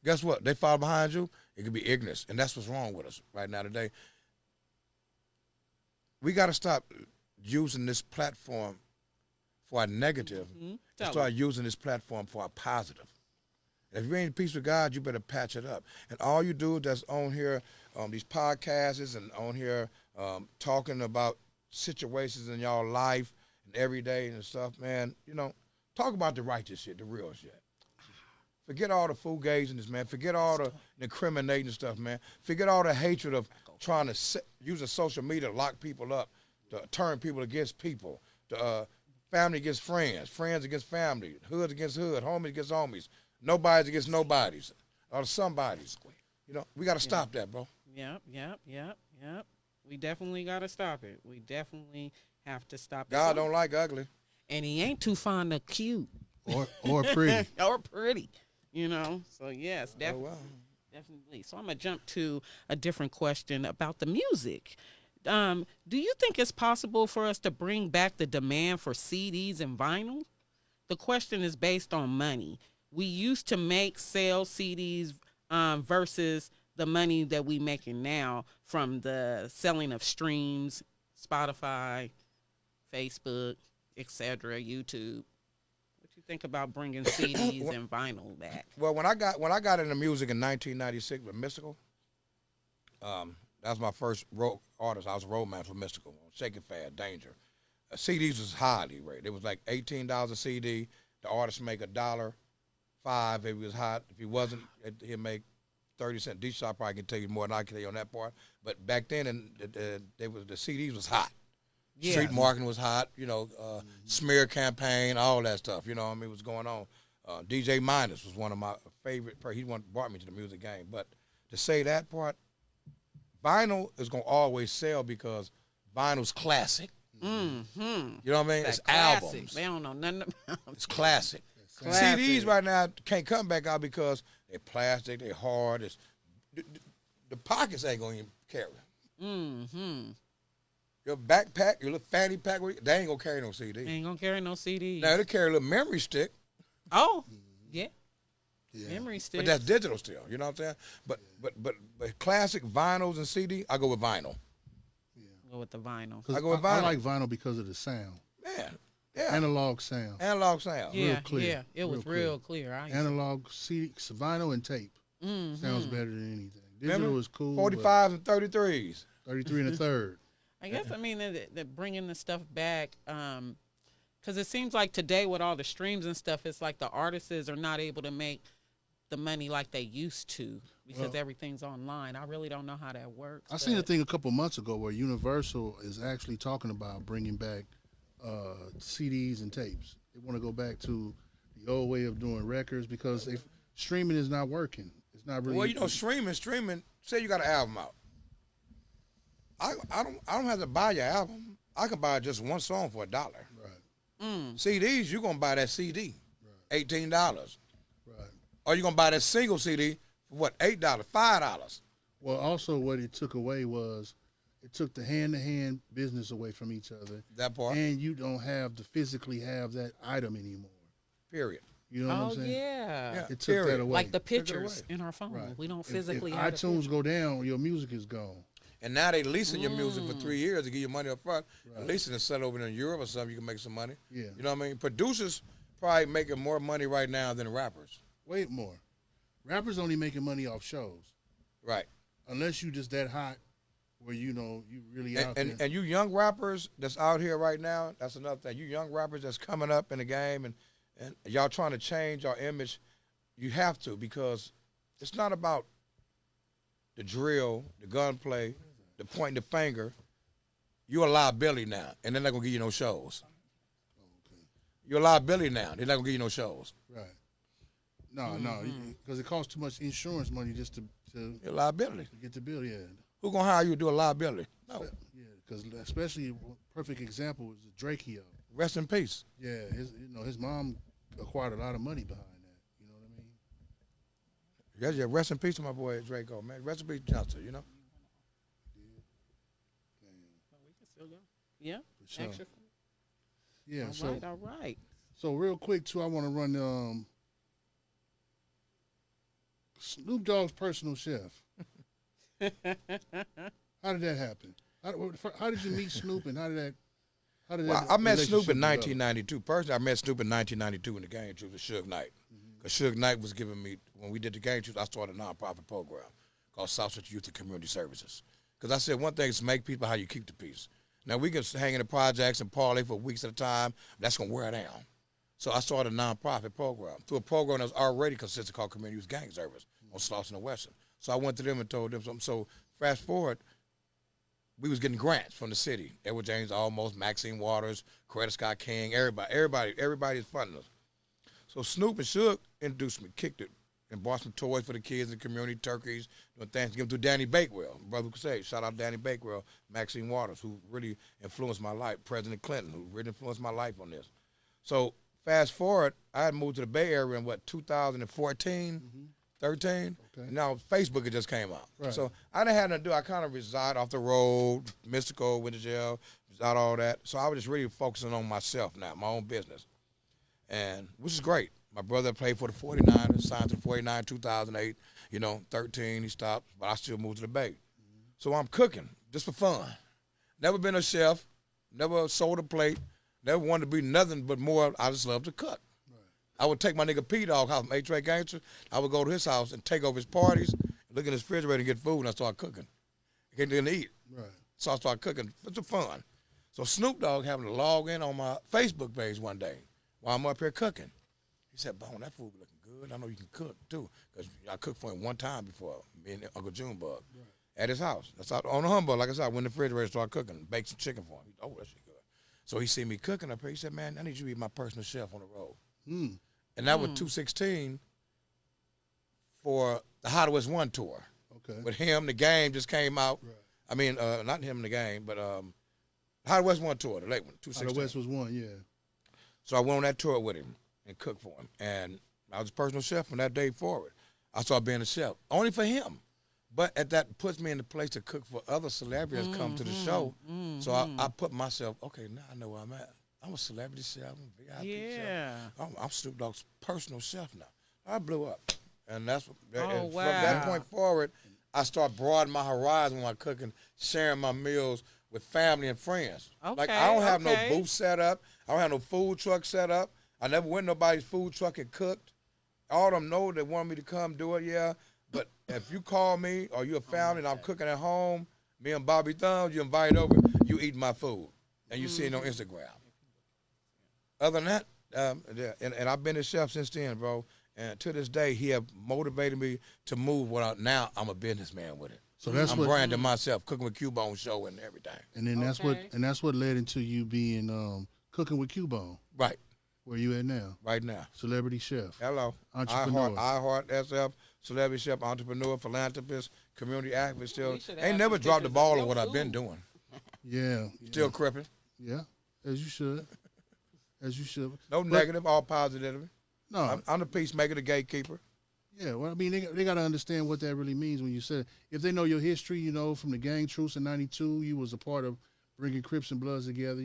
guess what? They follow behind you. It could be ignorance. And that's what's wrong with us right now today. We got to stop using this platform for our negative and Tell start using this platform for our positive. If you ain't at peace with God, you better patch it up. And all you do that's on here, these podcasts and on here talking about situations in y'all life and every day and stuff, man, talk about the righteous shit, the real shit. Forget all the fugaziness, man. Forget all the incriminating stuff, man. Forget all the hatred of trying to use social media to lock people up, to turn people against people, to family against friends, friends against family, hoods against hood, homies against homies, nobodies against nobodies, or somebodies. You know, we got to stop that, bro. Yep. We definitely got to stop it. We definitely have to stop it. God don't like ugly. And he ain't too fond of cute. Or pretty. Or pretty. You know? So, yes, definitely. Oh, wow. Definitely. So I'm going to jump to a different question about the music. Do you think it's possible for us to bring back the demand for CDs and vinyl? The question is based on money. We used to sell CDs versus the money that we making now from the selling of streams, Spotify, Facebook, etc., YouTube. What you think about bringing CDs and vinyl back? Well, when I got into music in 1996 with Mystical, that was my first artist. I was a road man for Mystical, Shake It Fast, Danger. CDs was highly rated. It was like $18 a CD. The artist make $1.05 if he was hot. If he wasn't, he'd make 30 cents. D-Shop probably can tell you more than I can tell you on that part. But back then, the CDs was hot. Yeah. Street marketing was hot. You know, smear campaign, all that stuff. You know what I mean? Was going on. DJ Minus was one of my favorite. He brought me to the music game. But to say that part, vinyl is gonna always sell because vinyl's classic. Mm-hmm. You know what I mean? It's classic. Albums. They don't know nothing about it. It's classic. Classic. CDs right now can't come back out because they're plastic, they're hard. The pockets ain't gonna even carry. Mm-hmm. Your backpack, your little fanny pack, they ain't gonna carry no CD. They ain't gonna carry no CDs. Now they carry a little memory stick. Oh, yeah. Memory stick. But that's digital still. You know what I'm saying? But classic vinyls and CD, I go with vinyl. Go with the vinyl. I go with vinyl. I like vinyl because of the sound. Man, yeah. Analog sound. Analog sound. Yeah, real clear. Yeah, it was real clear. Analog CD, vinyl and tape. Sounds better than anything. Digital Remember? is cool. 45s and 33s. 33 and a third. I guess, I mean, that bringing the stuff back, because it seems like today with all the streams and stuff, it's like the artists are not able to make the money like they used to because everything's online. I really don't know how that works. I seen a thing a couple months ago where Universal is actually talking about bringing back CDs and tapes. They want to go back to the old way of doing records because streaming is not working. It's not really. Well, you know, streaming. Say you got an album out. I don't have to buy your album. I can buy just one song for $1. Right. CDs, you're gonna buy that CD, Right. $18. Right. Or you're gonna buy that single CD for what, $8, $5. Well, also what it took away was it took the hand-to-hand business away from each other. That part. And you don't have to physically have that item anymore. Period. You know what I'm saying? Yeah. It took that away. Like the pictures in our phone. Right. We don't physically if have iTunes go down, your music is gone. And now they leasing your music for 3 years to give you money up front. Right. Leasing it set over in Europe or something, you can make some money. Yeah. You know what I mean? Producers probably making more money right now than rappers. Way more. Rappers only making money off shows. Right. Unless you just that hot where you really out there. And you young rappers that's out here right now, that's another thing. You young rappers that's coming up in the game and y'all trying to change our image, you have to because it's not about the drill, the gunplay, the pointing the finger. You're a liability now, and they're not going to give you no shows. Okay. You're a liability now. They're not going to give you no shows. Right. No, because it costs too much insurance money just to You're a liability. to get the bill, yeah. Who going to hire you to do a liability? No. Yeah, because especially perfect example is Drakeo. Rest in peace. Yeah, his mom acquired a lot of money behind that. You know what I mean? Yeah, rest in peace to my boy Draco, man. Rest in peace, Johnson, you know? We can still go. Yeah. For sure. Extra. Yeah. All right. So real quick too, I want to run Snoop Dogg's personal chef. How did that happen? How did you meet Snoop, and how did that? Well, I met Snoop in 1992. Personally, I met Snoop in 1992 in the Game Truth with Suge Knight. Because Suge Knight was giving me, when we did the Game Truth, I started a nonprofit program called South Central Youth and Community Services. Because I said one thing is make people how you keep the peace. Now, we can hang in the projects and parlay for weeks at a time. That's going to wear down. So I started a nonprofit program through a program that was already consistent called Community Youth Gang Service on Slauson and Western. So I went to them and told them something. So fast forward, we was getting grants from the city. Edward James Almost, Maxine Waters, Coretta Scott King, everybody is funding us. So Snoop and Suge introduced me, kicked it, and bought some toys for the kids in the community, turkeys, doing Thanksgiving through Danny Bakewell, brother who could say, shout out Danny Bakewell, Maxine Waters, who really influenced my life, President Clinton, who really influenced my life on this. So fast forward, I had moved to the Bay Area in 2014, 13, and now Facebook had just came out. Right. So I didn't have nothing to do. I kind of reside off the road, mystical, went to jail, reside all that. So I was just really focusing on myself now, my own business, and which is great. My brother played for the 49ers, signed to the 49 2008, 13, he stopped, but I still moved to the Bay. So I'm cooking just for fun. Never been a chef, never sold a plate, never wanted to be nothing but more. I just love to cook. Right. I would take my nigga P-Dog house, Matrix Gangster. I would go to his house and take over his parties, look in his refrigerator and get food, and I start cooking. I didn't eat. Right. So I started cooking for the fun. So Snoop Dogg happened to log in on my Facebook page one day while I'm up here cooking. He said, Bone, that food looking good. I know you can cook, too, because I cooked for him one time before, me and Uncle Junebug, at his house. That's out on the humble. Like I said, I went in the refrigerator, started cooking, baked some chicken for him. He said, oh, that shit good. So he seen me cooking up here. He said, man, I need you to be my personal chef on the road. And that was 216 for the How to West 1 tour. Okay. With him, the game just came out. Right. I mean, not him in the game, but How to West 1 tour, the late one, 216. How to West was 1, yeah. So I went on that tour with him and cooked for him. And I was a personal chef from that day forward. I started being a chef, only for him. But that puts me in the place to cook for other celebrities come to the show. So I put myself, okay, now I know where I'm at. I'm a celebrity chef. I'm a VIP chef. I'm Snoop Dogg's personal chef now. I blew up. And that's from that point forward, I start broadening my horizon when I'm cooking, sharing my meals with family and friends. Okay, like, I don't have no booth set up. I don't have no food truck set up. I never went to nobody's food truck and cooked. All of them know they want me to come do it, yeah. But if you call me or you're a family and I'm cooking at home, me and Bobby Thumbs, you invite over, you eat my food. And you see it on Instagram. Other than that, and I've been a chef since then, bro. And to this day, he have motivated me to move without. Now I'm a businessman with it. So I'm branding myself, Cooking with Q-Bone show and everything. And then that's what led into you being Cooking with Q-Bone. Right. Where you at now? Right now. Celebrity chef. Hello. Entrepreneur. I heart SF, celebrity chef, entrepreneur, philanthropist, community activist. Still ain't never dropped the ball on what I've been doing. Yeah. Still cripping. Yeah, as you should. As you should. No negative, all positive. No. I'm the peacemaker, the gatekeeper. Yeah, well, I mean, they got to understand what that really means when you said, if they know your history, from the gang truce in 92, you was a part of bringing Crips and Bloods together,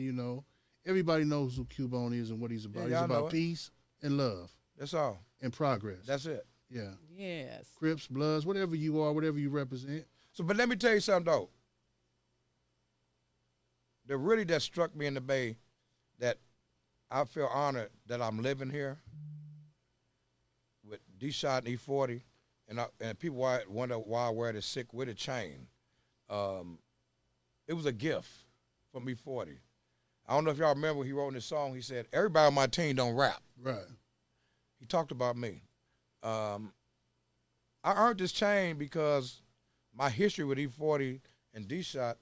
Everybody knows who Q-Bone is and what he's about. Yeah, he's about peace and love. That's all. And progress. That's it. Yeah. Yes. Crips, Bloods, whatever you are, whatever you represent. So, but let me tell you something, though. That struck me in the Bay, that I feel honored that I'm living here with D-Shot and E40, and people wonder why I wear the Sick With It chain. It was a gift from E40. I don't know if y'all remember he wrote in his song, he said, everybody on my team don't rap. Right. He talked about me. I earned this chain because my history with E40 and D-Shot,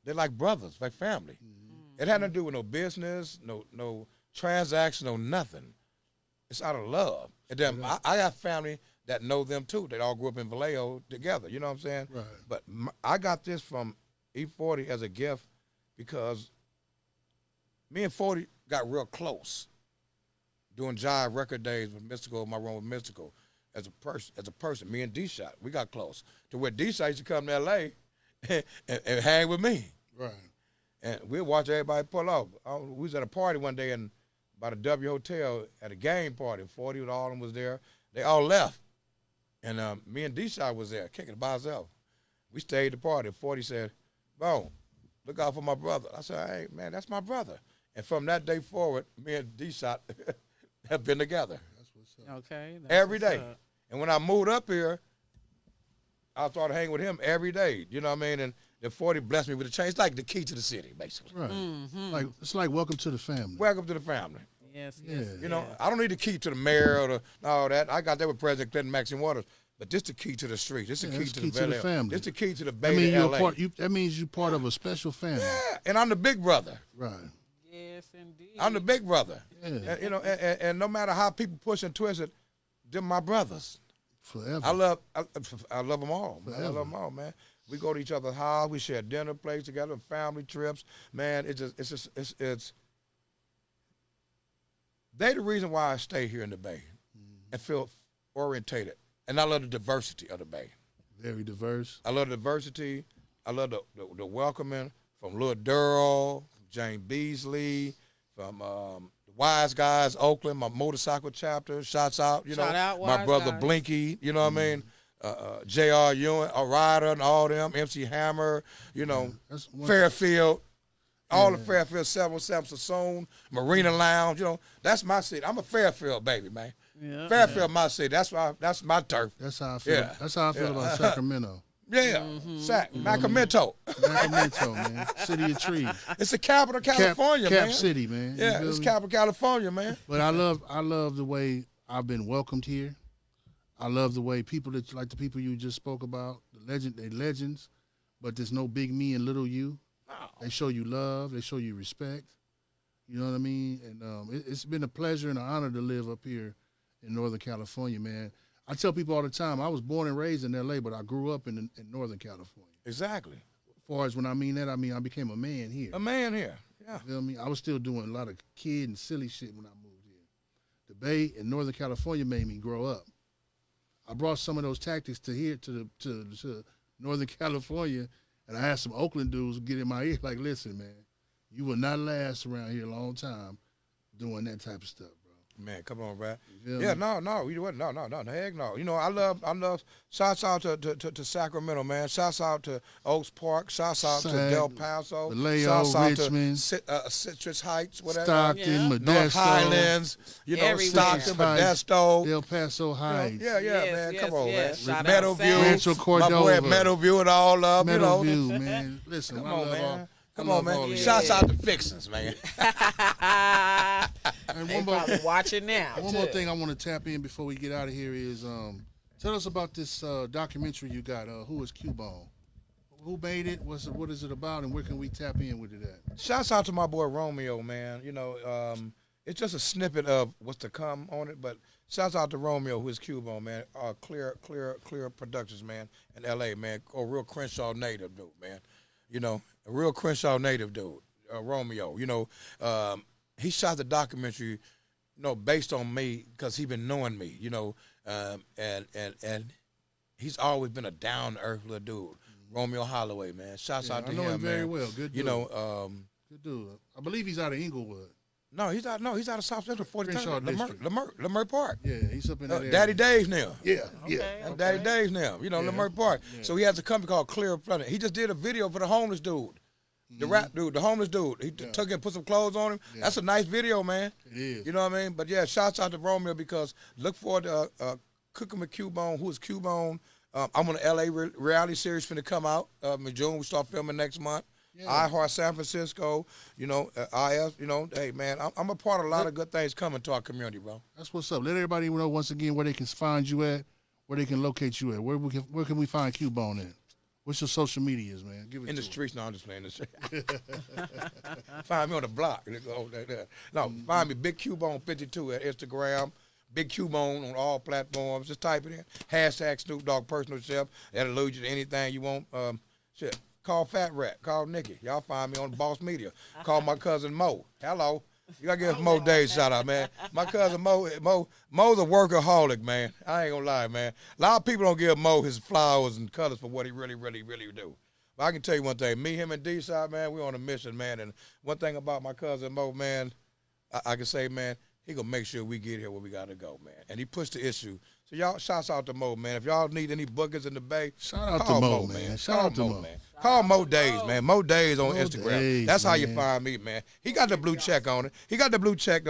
they're like brothers, like family. Mm-hmm. It had nothing to do with no business, no transaction, no nothing. It's out of love. And then I got family that know them too. They all grew up in Vallejo together, you know what I'm saying? Right. But I got this from E40 as a gift because me and 40 got real close doing Jive record days with Mystical, my room with Mystical. As a person, me and D-Shot, we got close to where D-Shot used to come to L.A. and hang with me. Right. And we'd watch everybody pull off. We was at a party one day by the W Hotel at a game party. 40 with all of them was there. They all left. And me and D-Shot was there, kicking it by himself. We stayed at the party. 40 said, Bo, look out for my brother. I said, hey, man, that's my brother. And from that day forward, me and D-Shot have been together. That's what's up. Okay. Every day. And when I moved up here, I started hanging with him every day. You know what I mean? And the 40 blessed me with a chain. It's like the key to the city, basically. Right. Mm-hmm. It's like welcome to the family. Welcome to the family. Yes, Yeah. yes. You know, I don't need the key to the mayor or all that. I got that with President Clinton, Maxine Waters. But this the key to the street. This the key that's to key the to the Bel Air. family. This the key to the I Bay mean, to you're LA. that means you're part of a special family. Yeah, and I'm the big brother. Right. Yes, indeed. I'm the big brother. Yeah. And, you know, and no matter how people push and twist it, they're my brothers. Forever. I love them all. Man. I Forever. love them all, man. We go to each other's house. We share dinner plates together, family trips. Man, it's. They the reason why I stay here in the Bay and feel orientated. And I love the diversity of the Bay. Very diverse. I love the diversity. I love the welcoming from Lil Durrell, from Jane Beasley, from the Wise Guys, Oakland, my motorcycle chapter. Shouts out, Shout out, my Wise brother Guys. Blinky, you know what I mean? J.R. Ewing, a Ryder and all them, MC Hammer, you know, That's one- Fairfield. All the Fairfield, 707 Sassoon, Marina Lounge, you know, that's my city. I'm a Fairfield baby, man. Yeah. Fairfield, my city. That's my turf. That's how I feel. Yeah. That's how I feel about Sacramento. Yeah, Sac, Sacramento. Sacramento, man. City of trees. It's the capital of California, Cap man. City, man. You Yeah, feel it's me? capital California, man. But I love the way I've been welcomed here. I love the way people that like the people you just spoke about, they legends, but there's no big me and little you. They show you love. They show you respect. You know what I mean? And it's been a pleasure and an honor to live up here in Northern California, man. I tell people all the time, I was born and raised in L.A., but I grew up in Northern California. Exactly. As far as when I mean that, I mean I became a man here. A man here. Yeah. You feel me? I was still doing a lot of kid and silly shit when I moved here. The Bay and Northern California made me grow up. I brought some of those tactics to here to Northern California, and I had some Oakland dudes get in my ear like, listen, man, you will not last around here a long time doing that type of stuff, bro. Man, come on, bro. feel Yeah, me? no, you wouldn't. No, heck no. You know, I love. Shouts out to Sacramento, man. Shouts out to Oaks Park. Shouts out to Sac, Del Paso. Vallejo, Shouts out Richmond, to Citrus Heights, whatever. Stockton, Yeah. North Modesto, Highlands. You know, Everywhere. Stockton, Heights, Modesto. Del Paso Heights, Yeah, Yes, man. yes, Come on, yes. man. Shout out Meadowview. Sac. Rancho My boy at Cordova, Meadowview and all of, you know. Meadowview, man. Listen, Come I on, love man. all- Come I on, love man. all of Shouts y'all. out to Fixins, man. And They one more, probably watching now. one too. more thing I want to tap in before we get out of here is tell us about this documentary you got. Who is Cubone? Who made it? What is it about? And where can we tap in with it at? Shouts out to my boy Romeo, man. You know, it's just a snippet of what's to come on it, but shouts out to Romeo, who is Cubone, man. Clear Productions, man, in L.A., man. A real Crenshaw native dude, man. You know, a real Crenshaw native dude, Romeo. You know, he shot the documentary, you know, based on me because he been knowing me, you know, and he's always been a down to earth little dude. Romeo Holloway, man. Shouts out to I know him, him very man. well. Good dude. You know, Good dude. I believe he's out of Inglewood. no, he's out of South Central 43rd, Crenshaw District. Lemur Park. Yeah, he's up in that area. Daddy Dave's now. Yeah, Okay. yeah. That's Daddy Dave's now. You know, Yeah. Lemur Park. So he has a company called Clear Planet. He just did a video for the homeless dude. The rap dude, the homeless dude. He took it and put some clothes on him. Yeah. That's a nice video, man. It is. You know what I mean? But yeah, shouts out to Romeo because look forward to Cooking with Cubone. Who is Cubone? I'm on an LA reality series finna come out in June. We start filming next month. Yeah. iHeart San Francisco, you know, IS, you know, hey man, I'm a part of a lot of good things coming to our community, bro. That's what's up. Let everybody know once again where they can find you at, where they can locate you at. Where can we find Cubone at? What's your social medias, man? Give it In to the us. streets, no, I'm just playing the street. Find me on the block. No, find me Big Cubone 52 at Instagram. Big Cubone on all platforms. Just type it in. Hashtag Snoop Dogg Personal Chef. That'll lead you to anything you want. Shit. Call Fat Rat. Call Nikki. Y'all find me on Boss Media. Call my cousin Mo. Hello. You gotta give Mo Days a shout out, man. My cousin Mo's a workaholic, man. I ain't gonna lie, man. A lot of people don't give Mo his flowers and colors for what he really do. But I can tell you one thing. Me, him, and D-Side, man, we on a mission, man. And one thing about my cousin Mo, man, I can say, man, he gonna make sure we get here where we gotta go, man. And he pushed the issue. So y'all, shouts out to Mo, man. If y'all need any bookings in the Bay, Shout out call to Mo, man. Shout Call out to Mo. man. Call Mo Days, man. Mo Days on Mo Instagram. Days, That's how you man. find me, man. He got the blue check on it. Mo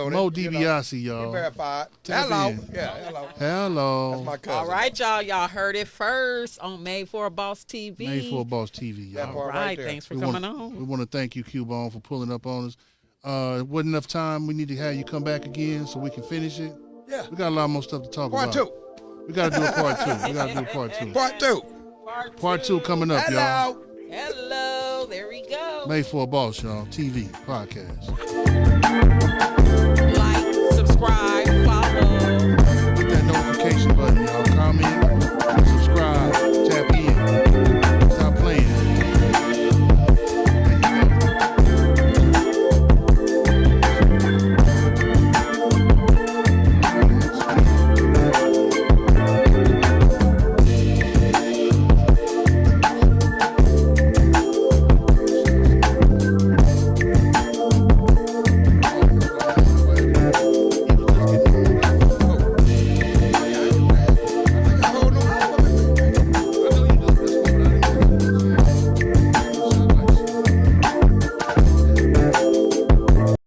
you know. DiBiase, He y'all. verified. Tap Hello. in. Yeah, hello. Hello. That's my cousin. All right, y'all. Y'all heard it first on Made for a Boss TV. Made for a Boss TV, That y'all. part All right right, there. thanks for We coming want, on. We want to thank you, Cubone, for pulling up on us. Wasn't enough time. We need to have you come back again so we can finish it. Yeah. We got a lot more stuff to talk about. Part 2. We got to do a part 2. We got to do a part 2. Part 2. Part 2 coming up, y'all. Hello. There we go. Made for a Boss, y'all. TV podcast. Like, subscribe.